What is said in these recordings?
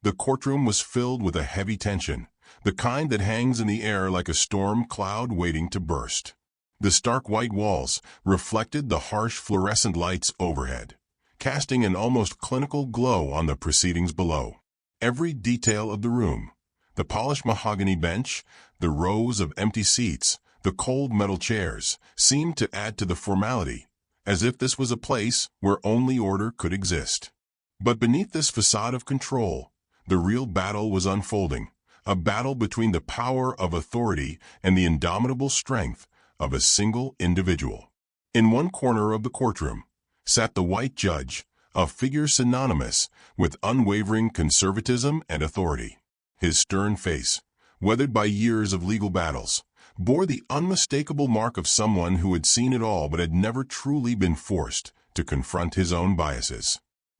The courtroom was filled with a heavy tension, the kind that hangs in the air like a storm cloud waiting to burst. The stark white walls reflected the harsh fluorescent lights overhead, casting an almost clinical glow on the proceedings below. Every detail of the room, the polished mahogany bench, the rows of empty seats, the cold metal chairs, seemed to add to the formality, as if this was a place where only order could exist. But beneath this facade of control, the real battle was unfolding, a battle between the power of authority and the indomitable strength of a single individual. In one corner of the courtroom sat the white judge, a figure synonymous with unwavering conservatism and authority. His stern face, weathered by years of legal battles, bore the unmistakable mark of someone who had seen it all but had never truly been forced to confront his own biases.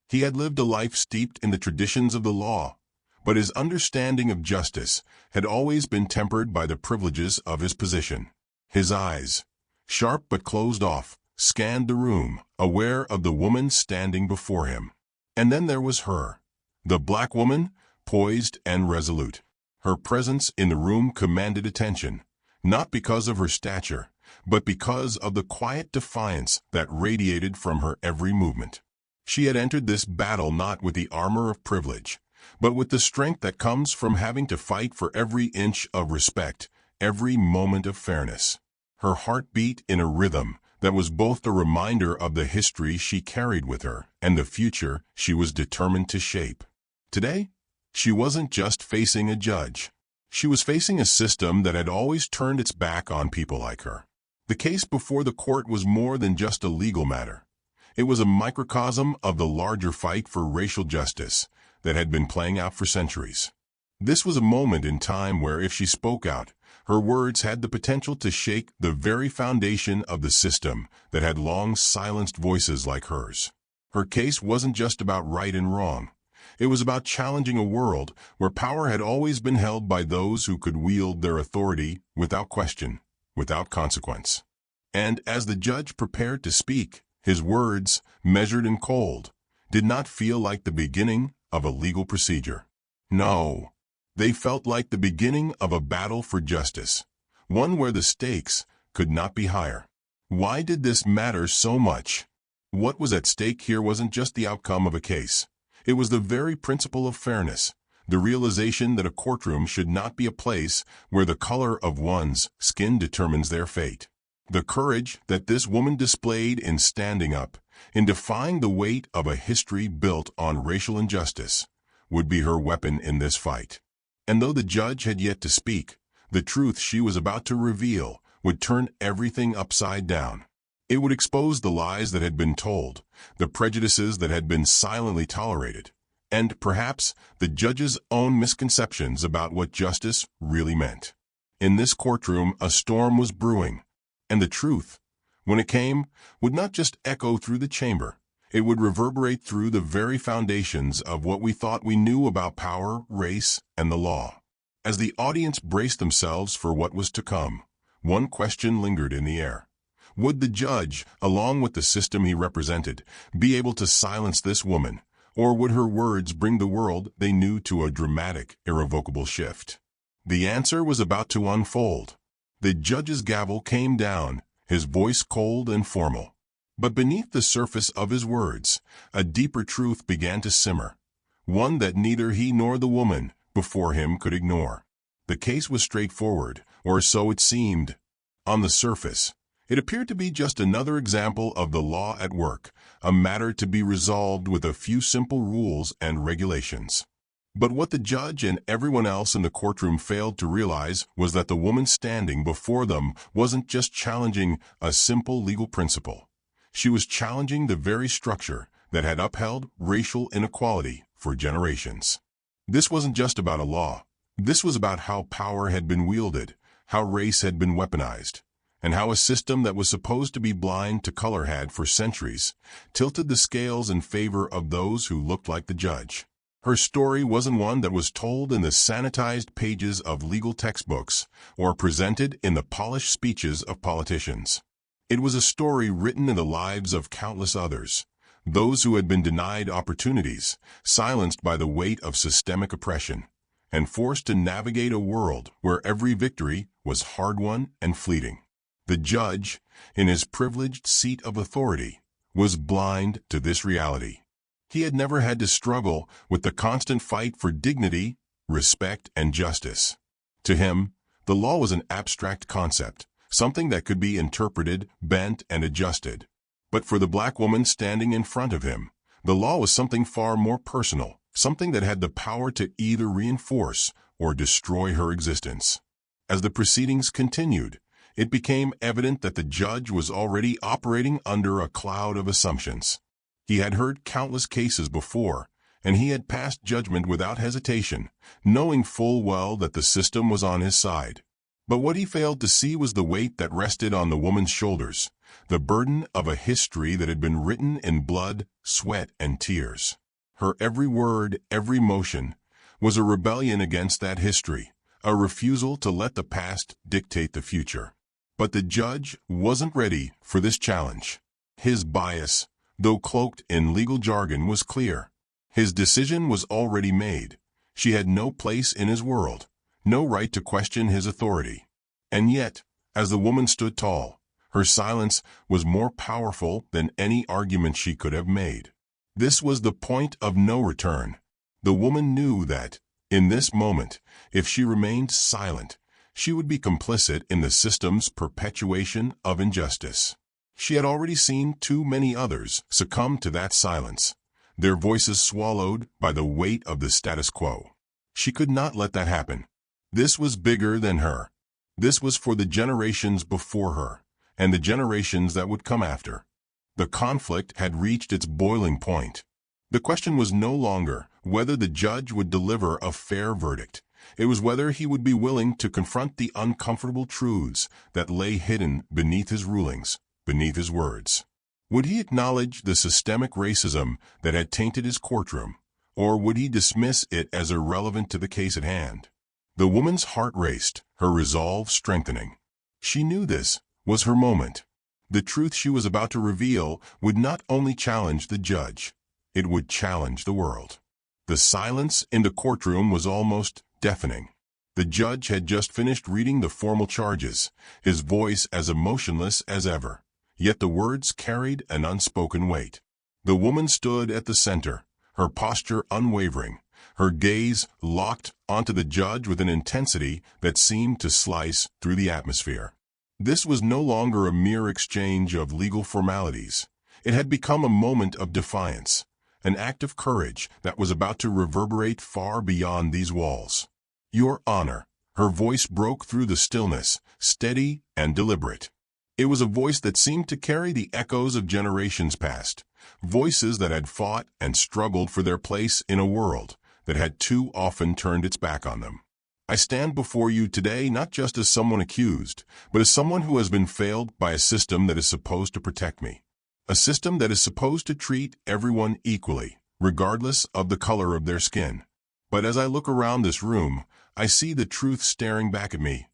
He had lived a life steeped in the traditions of the law, but his understanding of justice had always been tempered by the privileges of his position. His eyes, sharp but closed off, scanned the room, aware of the woman standing before him. And then there was her, the black woman, poised and resolute. Her presence in the room commanded attention, not because of her stature, but because of the quiet defiance that radiated from her every movement. She had entered this battle not with the armor of privilege, but with the strength that comes from having to fight for every inch of respect, every moment of fairness. Her heart beat in a rhythm that was both a reminder of the history she carried with her and the future she was determined to shape. Today, she wasn't just facing a judge. She was facing a system that had always turned its back on people like her. The case before the court was more than just a legal matter. It was a microcosm of the larger fight for racial justice that had been playing out for centuries. This was a moment in time where, if she spoke out, her words had the potential to shake the very foundation of the system that had long silenced voices like hers. Her case wasn't just about right and wrong. It was about challenging a world where power had always been held by those who could wield their authority without question, without consequence. And as the judge prepared to speak, his words, measured and cold, did not feel like the beginning of a legal procedure. No, they felt like the beginning of a battle for justice, one where the stakes could not be higher. Why did this matter so much? What was at stake here wasn't just the outcome of a case. It was the very principle of fairness, the realization that a courtroom should not be a place where the color of one's skin determines their fate. The courage that this woman displayed in standing up, in defying the weight of a history built on racial injustice, would be her weapon in this fight. And though the judge had yet to speak, the truth she was about to reveal would turn everything upside down. It would expose the lies that had been told, the prejudices that had been silently tolerated, and perhaps the judge's own misconceptions about what justice really meant. In this courtroom, a storm was brewing, and the truth, when it came, would not just echo through the chamber. It would reverberate through the very foundations of what we thought we knew about power, race, and the law. As the audience braced themselves for what was to come, one question lingered in the air. Would the judge, along with the system he represented, be able to silence this woman, or would her words bring the world they knew to a dramatic, irrevocable shift? The answer was about to unfold. The judge's gavel came down, his voice cold and formal. But beneath the surface of his words, a deeper truth began to simmer, one that neither he nor the woman before him could ignore. The case was straightforward, or so it seemed. On the surface, it appeared to be just another example of the law at work, a matter to be resolved with a few simple rules and regulations. But what the judge and everyone else in the courtroom failed to realize was that the woman standing before them wasn't just challenging a simple legal principle. She was challenging the very structure that had upheld racial inequality for generations. This wasn't just about a law. This was about how power had been wielded, how race had been weaponized, and how a system that was supposed to be blind to color had, for centuries, tilted the scales in favor of those who looked like the judge. Her story wasn't one that was told in the sanitized pages of legal textbooks or presented in the polished speeches of politicians. It was a story written in the lives of countless others, those who had been denied opportunities, silenced by the weight of systemic oppression, and forced to navigate a world where every victory was hard-won and fleeting. The judge, in his privileged seat of authority, was blind to this reality. He had never had to struggle with the constant fight for dignity, respect, and justice. To him, the law was an abstract concept, something that could be interpreted, bent, and adjusted. But for the black woman standing in front of him, the law was something far more personal, something that had the power to either reinforce or destroy her existence. As the proceedings continued, it became evident that the judge was already operating under a cloud of assumptions. He had heard countless cases before, and he had passed judgment without hesitation, knowing full well that the system was on his side. But what he failed to see was the weight that rested on the woman's shoulders, the burden of a history that had been written in blood, sweat, and tears. Her every word, every motion, was a rebellion against that history, a refusal to let the past dictate the future. But the judge wasn't ready for this challenge. His bias, though cloaked in legal jargon, was clear. His decision was already made. She had no place in his world, no right to question his authority. And yet, as the woman stood tall, her silence was more powerful than any argument she could have made. This was the point of no return. The woman knew that, in this moment, if she remained silent, she would be complicit in the system's perpetuation of injustice. She had already seen too many others succumb to that silence, their voices swallowed by the weight of the status quo. She could not let that happen. This was bigger than her. This was for the generations before her, and the generations that would come after. The conflict had reached its boiling point. The question was no longer whether the judge would deliver a fair verdict. It was whether he would be willing to confront the uncomfortable truths that lay hidden beneath his rulings, beneath his words. Would he acknowledge the systemic racism that had tainted his courtroom, or would he dismiss it as irrelevant to the case at hand? The woman's heart raced, her resolve strengthening. She knew this was her moment. The truth she was about to reveal would not only challenge the judge, it would challenge the world. The silence in the courtroom was almost deafening. The judge had just finished reading the formal charges, his voice as emotionless as ever, yet the words carried an unspoken weight. The woman stood at the center, her posture unwavering, her gaze locked onto the judge with an intensity that seemed to slice through the atmosphere. This was no longer a mere exchange of legal formalities. It had become a moment of defiance, an act of courage that was about to reverberate far beyond these walls. "Your Honor," her voice broke through the stillness, steady and deliberate. It was a voice that seemed to carry the echoes of generations past, voices that had fought and struggled for their place in a world that had too often turned its back on them. "I stand before you today not just as someone accused, but as someone who has been failed by a system that is supposed to protect me. A system that is supposed to treat everyone equally, regardless of the color of their skin. But as I look around this room, I see the truth staring back at me.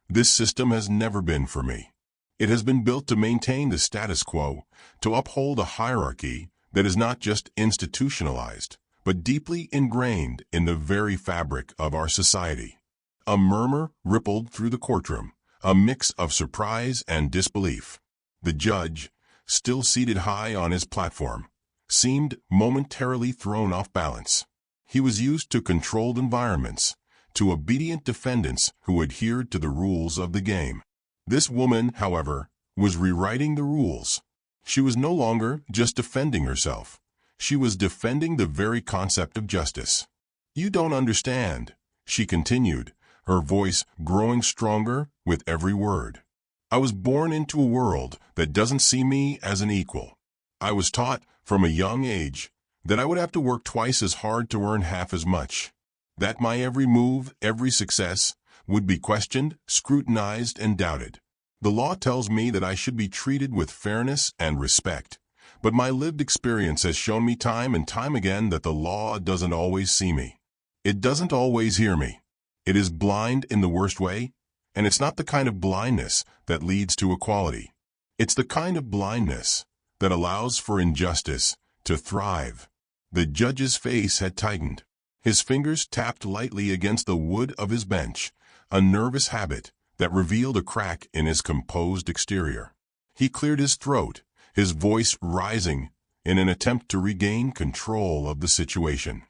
This system has never been for me. It has been built to maintain the status quo, to uphold a hierarchy that is not just institutionalized, but deeply ingrained in the very fabric of our society." A murmur rippled through the courtroom, a mix of surprise and disbelief. The judge, still seated high on his platform, seemed momentarily thrown off balance. He was used to controlled environments, to obedient defendants who adhered to the rules of the game. This woman, however, was rewriting the rules. She was no longer just defending herself. She was defending the very concept of justice. "You don't understand," she continued, her voice growing stronger with every word. "I was born into a world that doesn't see me as an equal. I was taught from a young age that I would have to work twice as hard to earn half as much, that my every move, every success, would be questioned, scrutinized, and doubted. The law tells me that I should be treated with fairness and respect, but my lived experience has shown me time and time again that the law doesn't always see me. It doesn't always hear me. It is blind in the worst way, and it's not the kind of blindness that leads to equality. It's the kind of blindness that allows for injustice to thrive. The judge's face had tightened. His fingers tapped lightly against the wood of his bench, a nervous habit that revealed a crack in his composed exterior. He cleared his throat, his voice rising in an attempt to regain control of the situation.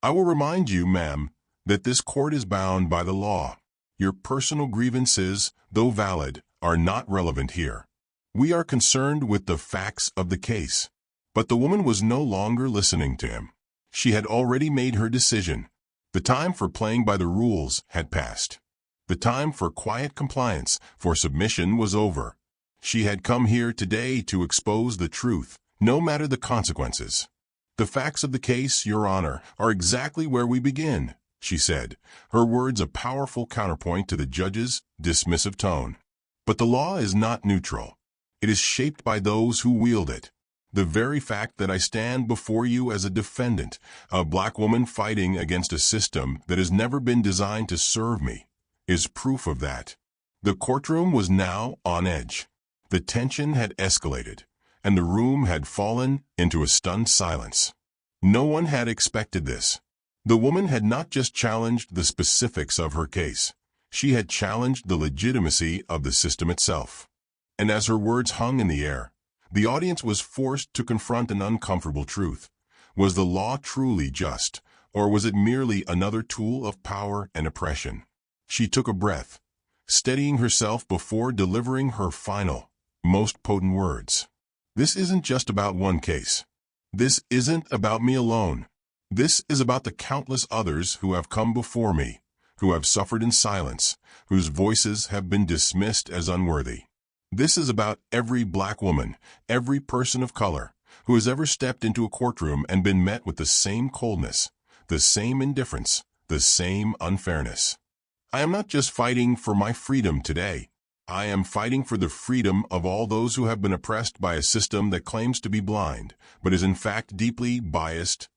"I will remind you, ma'am, that this court is bound by the law. Your personal grievances, though valid, are not relevant here. We are concerned with the facts of the case." But the woman was no longer listening to him. She had already made her decision. The time for playing by the rules had passed. The time for quiet compliance, for submission, was over. She had come here today to expose the truth, no matter the consequences. "The facts of the case, Your Honor, are exactly where we begin," she said, her words a powerful counterpoint to the judge's dismissive tone. "But the law is not neutral. It is shaped by those who wield it. The very fact that I stand before you as a defendant, a black woman fighting against a system that has never been designed to serve me, is proof of that." The courtroom was now on edge. The tension had escalated, and the room had fallen into a stunned silence. No one had expected this. The woman had not just challenged the specifics of her case. She had challenged the legitimacy of the system itself. And as her words hung in the air, the audience was forced to confront an uncomfortable truth. Was the law truly just, or was it merely another tool of power and oppression? She took a breath, steadying herself before delivering her final, most potent words. "This isn't just about one case. This isn't about me alone. This is about the countless others who have come before me, who have suffered in silence, whose voices have been dismissed as unworthy. This is about every black woman, every person of color, who has ever stepped into a courtroom and been met with the same coldness, the same indifference, the same unfairness. I am not just fighting for my freedom today. I am fighting for the freedom of all those who have been oppressed by a system that claims to be blind, but is in fact deeply biased."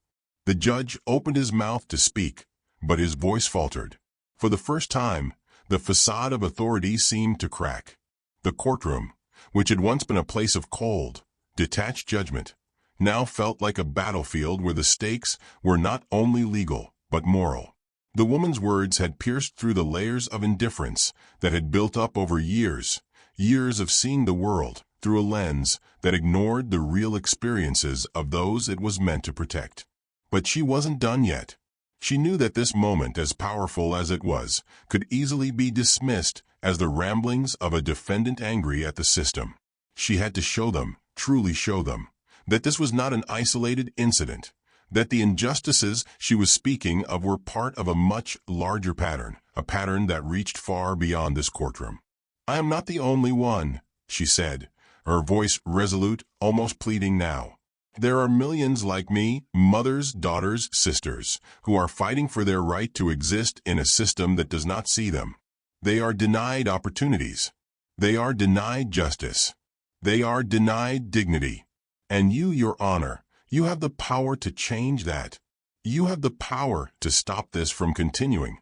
The judge opened his mouth to speak, but his voice faltered. For the first time, the facade of authority seemed to crack. The courtroom, which had once been a place of cold, detached judgment, now felt like a battlefield where the stakes were not only legal, but moral. The woman's words had pierced through the layers of indifference that had built up over years, years of seeing the world through a lens that ignored the real experiences of those it was meant to protect. But she wasn't done yet. She knew that this moment, as powerful as it was, could easily be dismissed as the ramblings of a defendant angry at the system. She had to show them, truly show them, that this was not an isolated incident, that the injustices she was speaking of were part of a much larger pattern, a pattern that reached far beyond this courtroom. "I am not the only one," she said, her voice resolute, almost pleading now. "There are millions like me, mothers, daughters, sisters, who are fighting for their right to exist in a system that does not see them. They are denied opportunities. They are denied justice. They are denied dignity. And you, Your Honor, you have the power to change that. You have the power to stop this from continuing,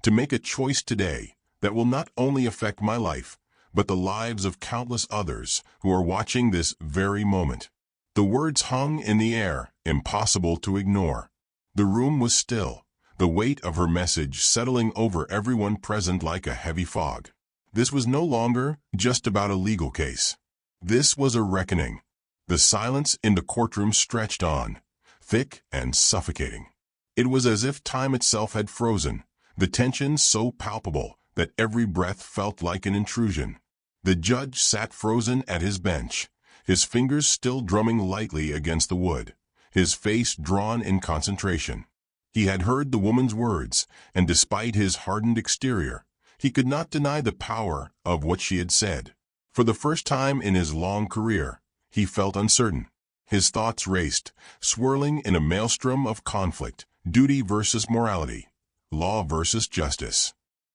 to make a choice today that will not only affect my life, but the lives of countless others who are watching this very moment." The words hung in the air, impossible to ignore. The room was still, the weight of her message settling over everyone present like a heavy fog. This was no longer just about a legal case. This was a reckoning. The silence in the courtroom stretched on, thick and suffocating. It was as if time itself had frozen, the tension so palpable that every breath felt like an intrusion. The judge sat frozen at his bench, his fingers still drumming lightly against the wood, his face drawn in concentration. He had heard the woman's words, and despite his hardened exterior, he could not deny the power of what she had said. For the first time in his long career, he felt uncertain. His thoughts raced, swirling in a maelstrom of conflict, duty versus morality, law versus justice.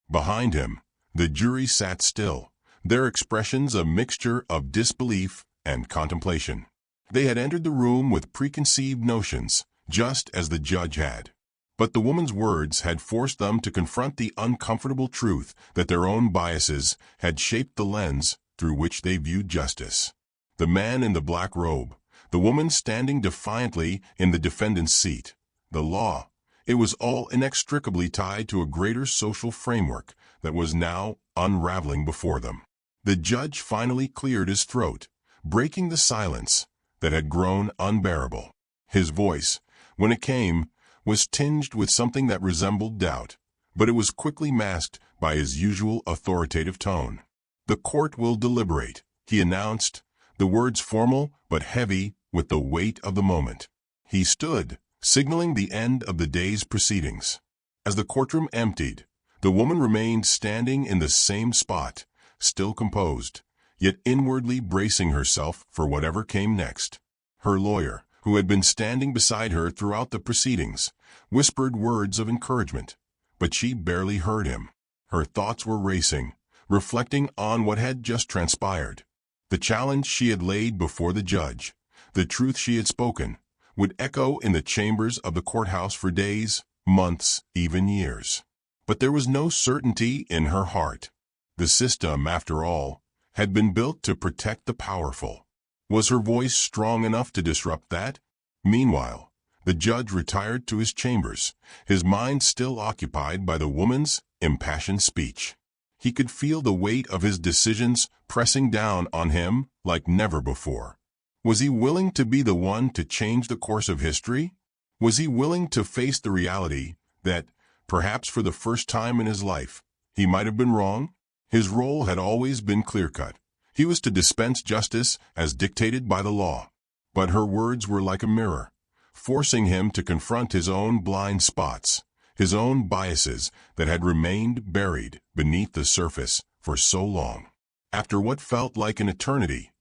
Behind him, the jury sat still, their expressions a mixture of disbelief and contemplation. They had entered the room with preconceived notions, just as the judge had. But the woman's words had forced them to confront the uncomfortable truth that their own biases had shaped the lens through which they viewed justice. The man in the black robe, the woman standing defiantly in the defendant's seat. The law. It was all inextricably tied to a greater social framework that was now unraveling before them. The judge finally cleared his throat, breaking the silence that had grown unbearable. His voice, when it came, was tinged with something that resembled doubt, but it was quickly masked by his usual authoritative tone. "The court will deliberate," he announced, the words formal but heavy with the weight of the moment. He stood, signaling the end of the day's proceedings. As the courtroom emptied, the woman remained standing in the same spot, still composed, yet inwardly bracing herself for whatever came next. Her lawyer, who had been standing beside her throughout the proceedings, whispered words of encouragement, but she barely heard him. Her thoughts were racing, reflecting on what had just transpired. The challenge she had laid before the judge, the truth she had spoken, would echo in the chambers of the courthouse for days, months, even years. But there was no certainty in her heart. The system, after all, had been built to protect the powerful. Was her voice strong enough to disrupt that? Meanwhile, the judge retired to his chambers, his mind still occupied by the woman's impassioned speech. He could feel the weight of his decisions pressing down on him like never before. Was he willing to be the one to change the course of history? Was he willing to face the reality that, perhaps for the first time in his life, he might have been wrong? His role had always been clear-cut. He was to dispense justice as dictated by the law. But her words were like a mirror, forcing him to confront his own blind spots, his own biases that had remained buried beneath the surface for so long. After what felt like an eternity,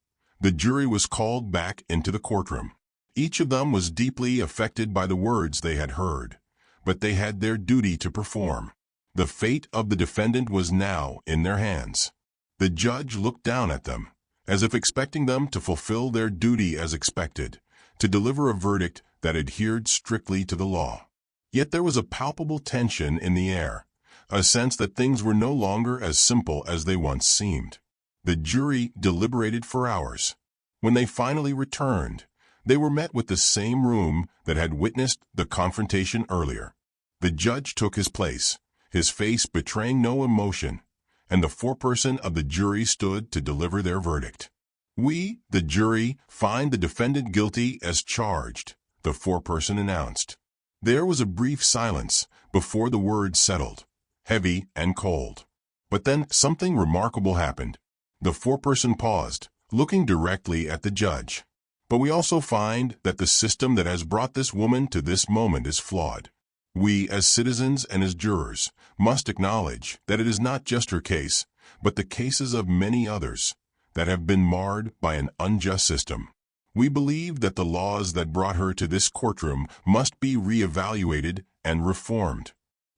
the jury was called back into the courtroom. Each of them was deeply affected by the words they had heard, but they had their duty to perform. The fate of the defendant was now in their hands. The judge looked down at them, as if expecting them to fulfill their duty as expected, to deliver a verdict that adhered strictly to the law. Yet there was a palpable tension in the air, a sense that things were no longer as simple as they once seemed. The jury deliberated for hours. When they finally returned, they were met with the same room that had witnessed the confrontation earlier. The judge took his place, his face betraying no emotion, and the foreperson of the jury stood to deliver their verdict. "We, the jury, find the defendant guilty as charged," the foreperson announced. There was a brief silence before the words settled, heavy and cold. But then something remarkable happened. The foreperson paused, looking directly at the judge. "But we also find that the system that has brought this woman to this moment is flawed. We, as citizens and as jurors, must acknowledge that it is not just her case, but the cases of many others that have been marred by an unjust system. We believe that the laws that brought her to this courtroom must be reevaluated and reformed."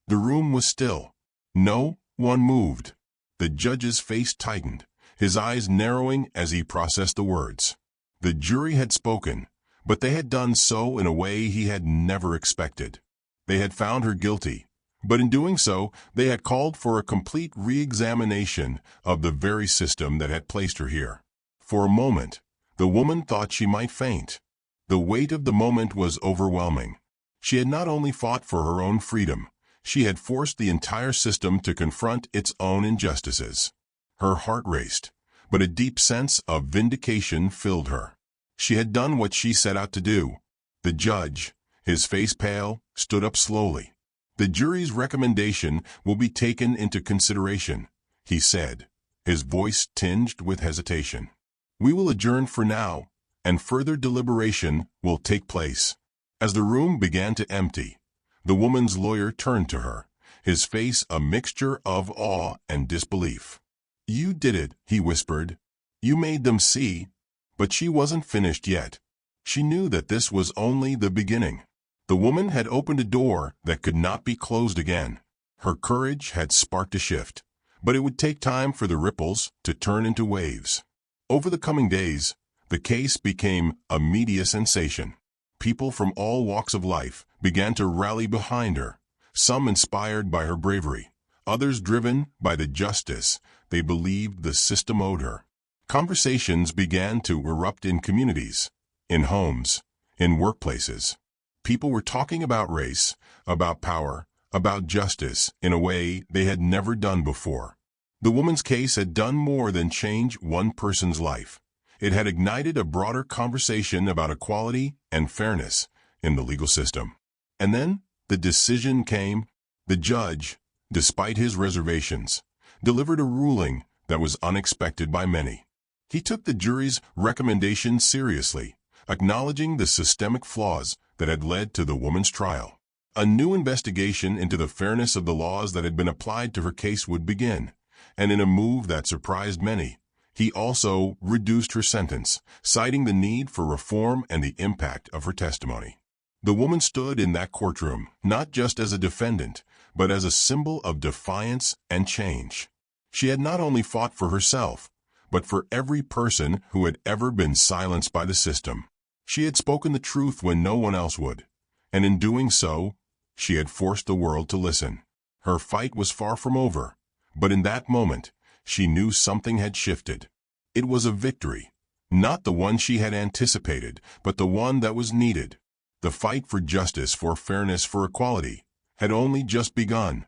The room was still. No one moved. The judge's face tightened, his eyes narrowing as he processed the words. The jury had spoken, but they had done so in a way he had never expected. They had found her guilty, but in doing so, they had called for a complete re-examination of the very system that had placed her here. For a moment, the woman thought she might faint. The weight of the moment was overwhelming. She had not only fought for her own freedom, she had forced the entire system to confront its own injustices. Her heart raced, but a deep sense of vindication filled her. She had done what she set out to do. The judge, his face pale, stood up slowly. "The jury's recommendation will be taken into consideration," he said, his voice tinged with hesitation. "We will adjourn for now, and further deliberation will take place." As the room began to empty, the woman's lawyer turned to her, his face a mixture of awe and disbelief. "You did it," he whispered. "You made them see." But she wasn't finished yet. She knew that this was only the beginning. The woman had opened a door that could not be closed again. Her courage had sparked a shift, but it would take time for the ripples to turn into waves. Over the coming days, the case became a media sensation. People from all walks of life began to rally behind her, some inspired by her bravery, others driven by the justice they believed the system owed her. Conversations began to erupt in communities, in homes, in workplaces. People were talking about race, about power, about justice in a way they had never done before. The woman's case had done more than change one person's life. It had ignited a broader conversation about equality and fairness in the legal system. And then the decision came. The judge, despite his reservations, delivered a ruling that was unexpected by many. He took the jury's recommendation seriously, acknowledging the systemic flaws that had led to the woman's trial. A new investigation into the fairness of the laws that had been applied to her case would begin, and in a move that surprised many, he also reduced her sentence, citing the need for reform and the impact of her testimony. The woman stood in that courtroom, not just as a defendant, but as a symbol of defiance and change. She had not only fought for herself, but for every person who had ever been silenced by the system. She had spoken the truth when no one else would, and in doing so, she had forced the world to listen. Her fight was far from over, but in that moment, she knew something had shifted. It was a victory, not the one she had anticipated, but the one that was needed. The fight for justice, for fairness, for equality had only just begun.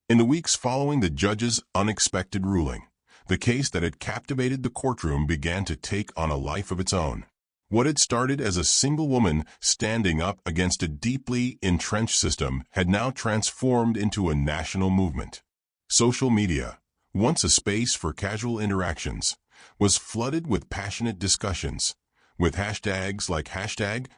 In the weeks following the judge's unexpected ruling, the case that had captivated the courtroom began to take on a life of its own. What had started as a single woman standing up against a deeply entrenched system had now transformed into a national movement. Social media, once a space for casual interactions, was flooded with passionate discussions, with hashtags like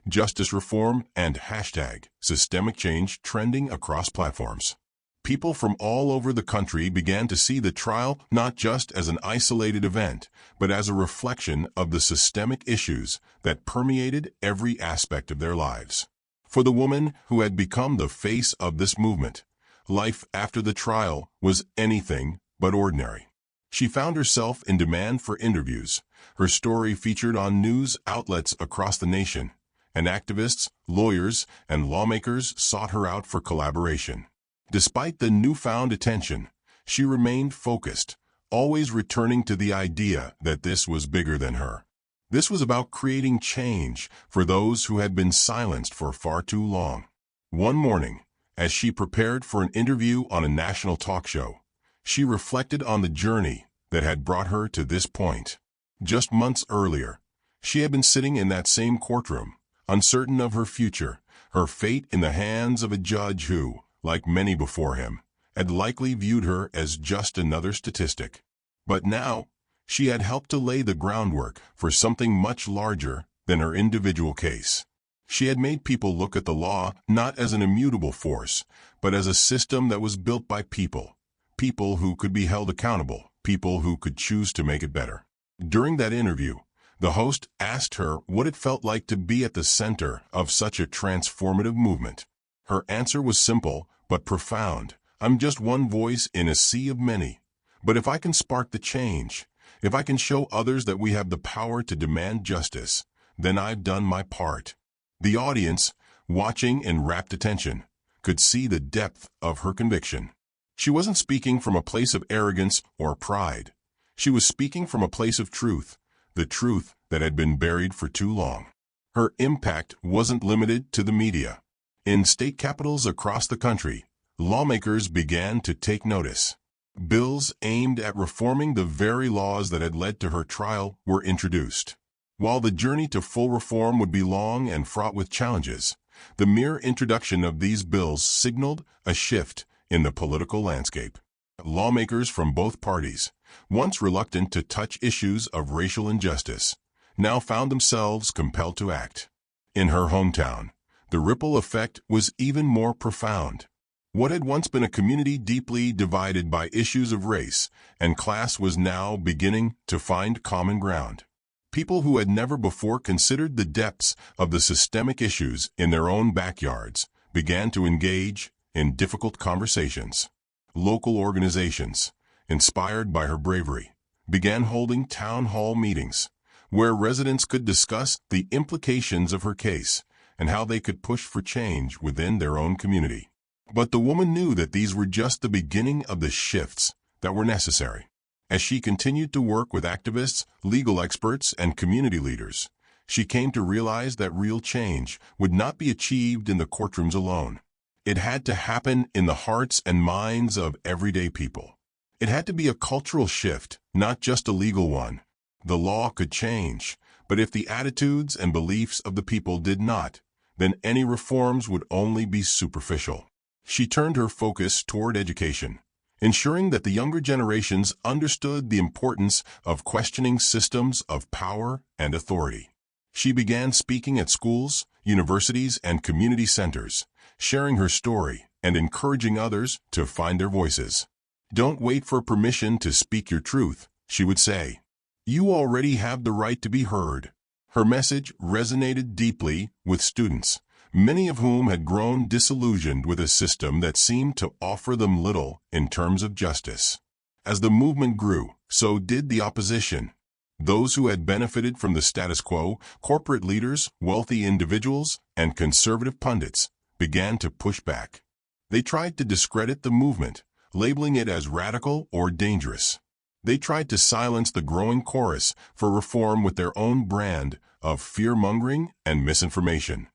#JusticeReform and #SystemicChange trending across platforms. People from all over the country began to see the trial not just as an isolated event, but as a reflection of the systemic issues that permeated every aspect of their lives. For the woman who had become the face of this movement, life after the trial was anything but ordinary. She found herself in demand for interviews, her story featured on news outlets across the nation, and activists, lawyers, and lawmakers sought her out for collaboration. Despite the newfound attention, she remained focused, always returning to the idea that this was bigger than her. This was about creating change for those who had been silenced for far too long. One morning, as she prepared for an interview on a national talk show, she reflected on the journey that had brought her to this point. Just months earlier, she had been sitting in that same courtroom, uncertain of her future, her fate in the hands of a judge who, like many before him, had likely viewed her as just another statistic. But now, she had helped to lay the groundwork for something much larger than her individual case. She had made people look at the law not as an immutable force, but as a system that was built by people, people who could be held accountable, people who could choose to make it better. During that interview, the host asked her what it felt like to be at the center of such a transformative movement. Her answer was simple but profound. I'm just one voice in a sea of many. But if I can spark the change, if I can show others that we have the power to demand justice, then I've done my part. The audience, watching in rapt attention, could see the depth of her conviction. She wasn't speaking from a place of arrogance or pride. She was speaking from a place of truth, the truth that had been buried for too long. Her impact wasn't limited to the media. In state capitals across the country, lawmakers began to take notice. Bills aimed at reforming the very laws that had led to her trial were introduced. While the journey to full reform would be long and fraught with challenges, the mere introduction of these bills signaled a shift in the political landscape. Lawmakers from both parties, once reluctant to touch issues of racial injustice, now found themselves compelled to act. In her hometown, the ripple effect was even more profound. What had once been a community deeply divided by issues of race and class was now beginning to find common ground. People who had never before considered the depths of the systemic issues in their own backyards began to engage in difficult conversations. Local organizations, inspired by her bravery, began holding town hall meetings, where residents could discuss the implications of her case and how they could push for change within their own community. But the woman knew that these were just the beginning of the shifts that were necessary. As she continued to work with activists, legal experts, and community leaders, She came to realize that real change would not be achieved in the courtrooms alone. It had to happen in the hearts and minds of everyday people. It had to be a cultural shift, not just a legal one. The law could change, but if the attitudes and beliefs of the people did not, then any reforms would only be superficial. She turned her focus toward education, ensuring that the younger generations understood the importance of questioning systems of power and authority. She began speaking at schools, universities, and community centers, sharing her story and encouraging others to find their voices. "Don't wait for permission to speak your truth," she would say. "You already have the right to be heard." Her message resonated deeply with students, many of whom had grown disillusioned with a system that seemed to offer them little in terms of justice. As the movement grew, so did the opposition. Those who had benefited from the status quo, corporate leaders, wealthy individuals, and conservative pundits, began to push back. They tried to discredit the movement, labeling it as radical or dangerous. They tried to silence the growing chorus for reform with their own brand of fear-mongering and misinformation.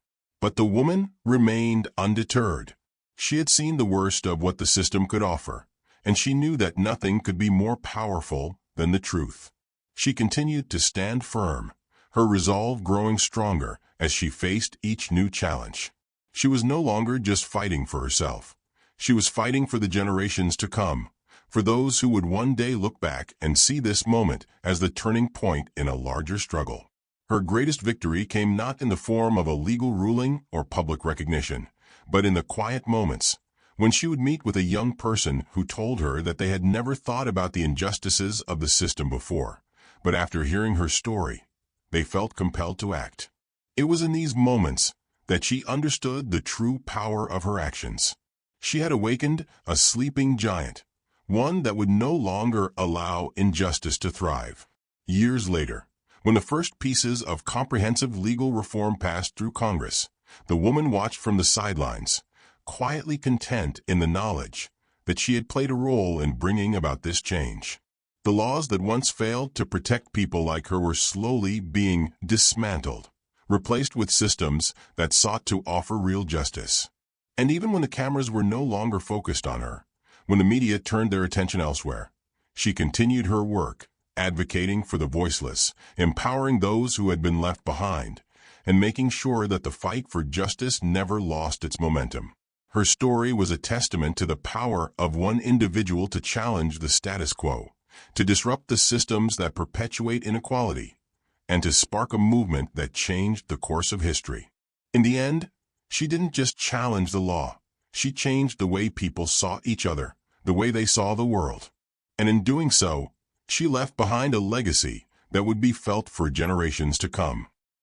But the woman remained undeterred. She had seen the worst of what the system could offer, and she knew that nothing could be more powerful than the truth. She continued to stand firm, her resolve growing stronger as she faced each new challenge. She was no longer just fighting for herself. She was fighting for the generations to come, for those who would one day look back and see this moment as the turning point in a larger struggle. Her greatest victory came not in the form of a legal ruling or public recognition, but in the quiet moments, when she would meet with a young person who told her that they had never thought about the injustices of the system before, but after hearing her story, they felt compelled to act. It was in these moments that she understood the true power of her actions. She had awakened a sleeping giant, one that would no longer allow injustice to thrive. Years later, when the first pieces of comprehensive legal reform passed through Congress, the woman watched from the sidelines, quietly content in the knowledge that she had played a role in bringing about this change. The laws that once failed to protect people like her were slowly being dismantled, replaced with systems that sought to offer real justice. And even when the cameras were no longer focused on her, when the media turned their attention elsewhere, she continued her work, advocating for the voiceless, empowering those who had been left behind, and making sure that the fight for justice never lost its momentum. Her story was a testament to the power of one individual to challenge the status quo, to disrupt the systems that perpetuate inequality, and to spark a movement that changed the course of history. In the end, she didn't just challenge the law, she changed the way people saw each other, the way they saw the world. And in doing so, she left behind a legacy that would be felt for generations to come.